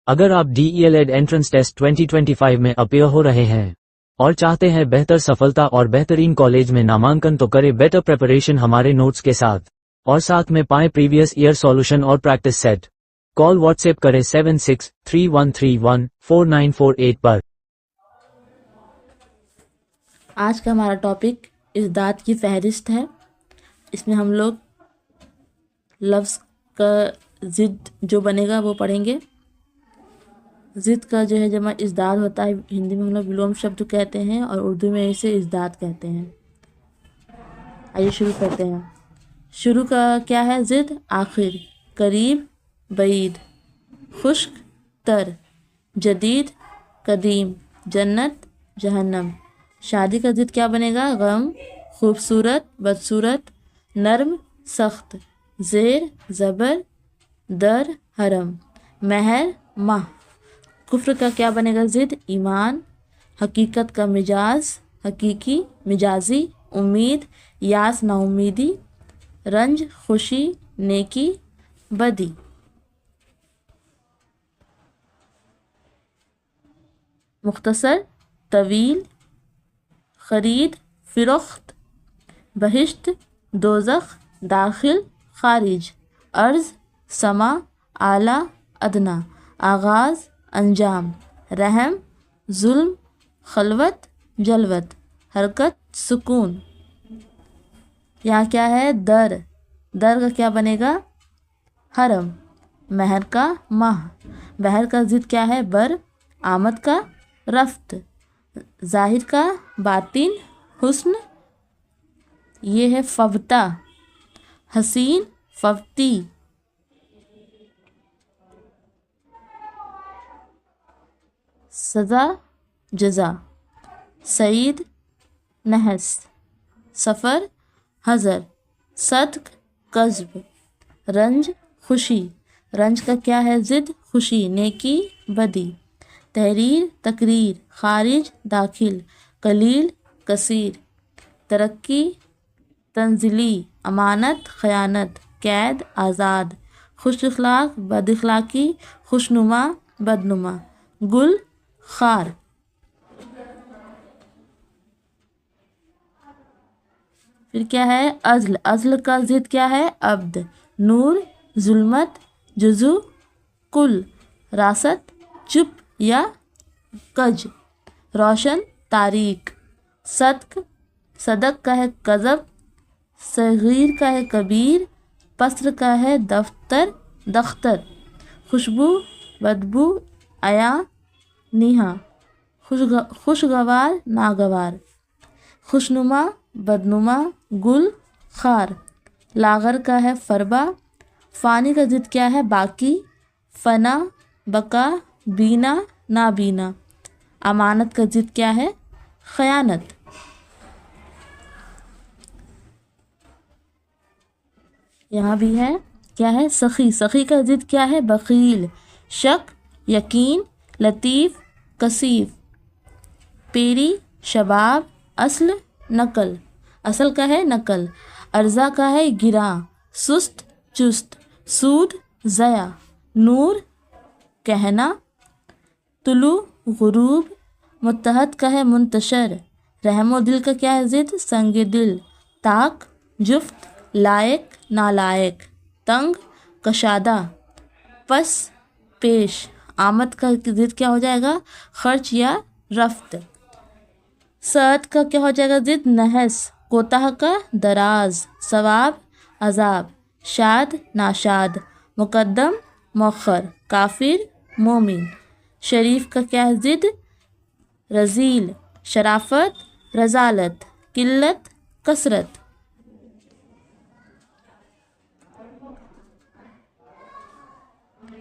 اگر آپ DELED entrance test 2025 میں اپیئر ہو رہے ہیں اور چاہتے ہیں بہتر سفلتا اور بہترین کالج میں نامانکن تو کرے بیٹر پریپریشن ہمارے نوٹس کے ساتھ، اور ساتھ میں پائیں پریویس ایئر سولوشن اور پریکٹس سیٹ۔ کال واٹس ایپ کرے 7631314948 پر۔ آج کا ہمارا ٹاپک اژداد کی فہرست ہے۔ اس میں ہم لوگ لفظ کا ضد جو بنے گا وہ پڑھیں گے۔ ضد کا جو ہے جمع اژداد ہوتا ہے، ہندی میں ہم لوگ ولوم شبد کہتے ہیں اور اردو میں اسے اژداد کہتے ہیں۔ آئیے شروع کرتے ہیں۔ شروع کا کیا ہے؟ ضد آخر، قریب بعید، خشک تر، جدید قدیم، جنت جہنم۔ شادی کا ضد کیا بنے گا؟ غم خوبصورت بدصورت، نرم سخت، زیر زبر، در حرم، مہر ماہ۔ کفر کا کیا بنے گا ضد؟ ایمان، حقیقت کا مجاز حقیقی مجازی، امید یاس نا امیدی، رنج خوشی نیکی بدی۔ مختصر طویل، خرید فروخت، بہشت دوزخ، داخل خارج، عرض سما اعلیٰ ادنیٰ، آغاز انجام، رحم ظلم، خلوت جلوت، حرکت سکون۔ یہاں کیا ہے؟ در، در کا کیا بنے گا؟ حرم، مہر کا ماہ، بہر کا ضد کیا ہے؟ بر، آمد کا رفت، ظاہر کا باطن، حسن یہ ہے فوتہ، حسین فوتی۔ سزا جزا، سعید نحس، سفر حضر، صدق کذب، رنج خوشی، رنج کا کیا ہے ضد؟ خوشی، نیکی بدی، تحریر تقریر، خارج داخل، قلیل کثیر، ترقی تنزلی، امانت خیانت، قید آزاد، خوش اخلاق بد اخلاقی، خوشنما بدنما، گل خار۔ پھر کیا ہے؟ عزل، عزل کا ضد کیا ہے؟ عبد، نور ظلمت، جزو کل، راست چپ یا کج، روشن تاریک، صدق، صدق کا ہے کذب، صغیر کا ہے کبیر، پسر کا ہے دفتر دختر، خوشبو بدبو عیا نیہا، خوشگوار ناگوار، خوشنما بدنما، گل خار، لاغر کا ہے فربا، فانی کا ضد کیا ہے؟ باقی، فنا بقا، بینا نابینا، امانت کا ضد کیا ہے؟ خیانت۔ یہاں بھی ہے کیا ہے؟ سخی، سخی کا ضد کیا ہے؟ بخیل، شک یقین، لطیف کثیف، پیری شباب، اصل نقل، اصل کا ہے نقل، ارزا کا ہے گراں، سست چست، سود ضیاء، نور کہنا، طلوع غروب، متحد کا ہے منتشر، رحم و دل کا کیا ہے ضد؟ سنگ دل، طاق جفت، لائق نالائق، تنگ کشادہ، پس پیش، آمد کا ضد کیا ہو جائے گا؟ خرچ یا رفت، سعد کا کیا ہو جائے گا ضد؟ نحس، کوتاہ کا دراز، ثواب عذاب، شاد ناشاد، مقدم مؤخر، کافر مومن، شریف کا کیا ہے ضد؟ رذیل، شرافت رذالت، قلت کثرت۔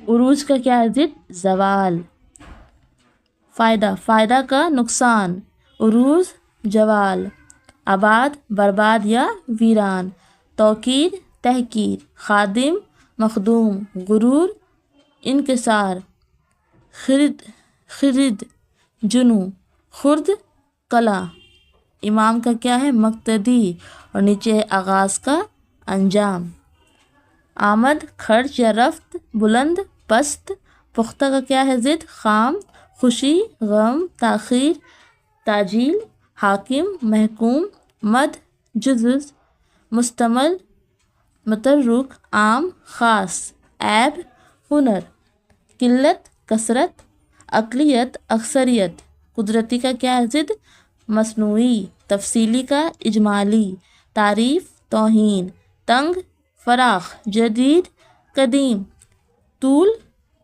عروج کا کیا ہے ضد؟ زوال، فائدہ، فائدہ کا نقصان، عروج جوال، آباد برباد یا ویران، توقیر تحقیر، خادم مخدوم، غرور انکسار، خرد جنو، خرد کلا۔ امام کا کیا ہے؟ مقتدی، اور نیچے آغاز کا انجام، آمد خرچ یا رفت، بلند پست، پختہ کا کیا ہے ضد؟ خام، خوشی، غم، تاخیر، تاجیل، حاکم، محکوم، مد، جزز، مستمل، مترک، عام، خاص، عیب، ہنر، قلت، کثرت، اقلیت، اکثریت، قدرتی کا کیا ہے ضد؟ مصنوعی، تفصیلی کا اجمالی، تعریف، توہین، تنگ، فراخ، جدید، قدیم، طول،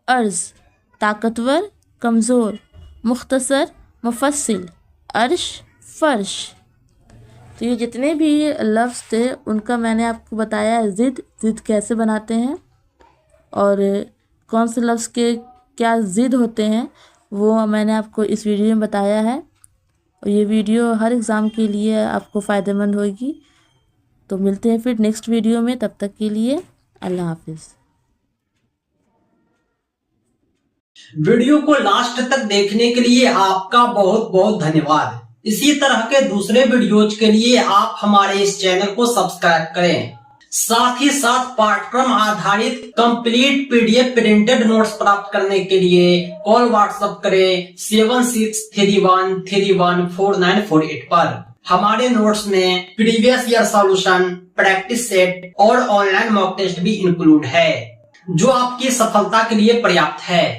عرض، طاقتور، کمزور، مختصر، مفصل، عرش، فرش۔ تو یہ جتنے بھی لفظ تھے ان کا میں نے آپ کو بتایا ہے ضد کیسے بناتے ہیں اور کون سے لفظ کے کیا ضد ہوتے ہیں، وہ میں نے آپ کو اس ویڈیو میں بتایا ہے، اور یہ ویڈیو ہر ایگزام کے لیے آپ کو فائدہ مند ہوگی۔ تو ملتے ہیں پھر نیکسٹ ویڈیو میں، تب تک کے لیے اللہ حافظ۔ ویڈیو کو لاسٹ تک دیکھنے کے لیے آپ کا بہت بہت دھنیہ واد۔ اسی طرح کے دوسرے ویڈیوز کے لیے آپ ہمارے اس چینل کو سبسکرائب کریں، ساتھ ہی ساتھ پاٹھ کرم آدھارت کمپلیٹ PDF پرنٹڈ نوٹس پراپت کرنے کے لیے کال واٹس ایپ کریں 7631314948 پر۔ ہمارے نوٹس میں previous year solution, practice set اور آن لائن موک ٹیسٹ بھی انکلوڈ ہے، جو آپ کی سفلتا کے لیے پریاپت ہے۔